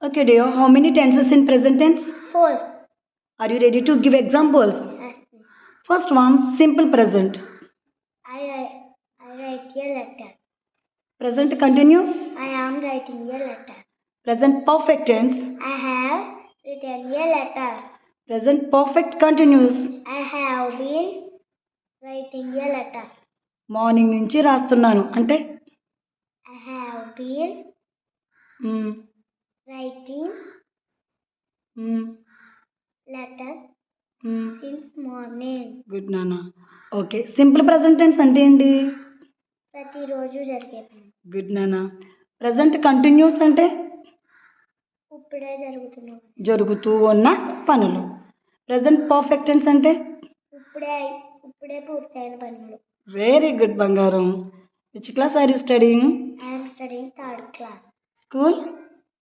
Okay, dear. How many tenses in present tense? 4. Are you ready to give examples? Yes. First one, simple present. I write a letter. Present continuous. I am writing a letter. Present perfect tense. I have written a letter. Present perfect continuous. I have been writing a letter. Morning నుంచి రాస్తున్నాను అంటే I have been writing letter since morning. Good నాన్న. Okay, simple present tense అంటే ఏంటి? ప్రతిరోజు జరిగే పని. Good నాన్న. ప్రెజెంట్ కంటిన్యూస్ అంటే ఇప్పుడే జరుగుతూ ఉన్న పనులు. ప్రెజెంట్ పర్ఫెక్ట్ టెన్స్ అంటే ఇప్పుడే పూర్తయిన పనులు. వెరీ గుడ్ బంగారం. Which class are you studying? I am studying 3rd class. School?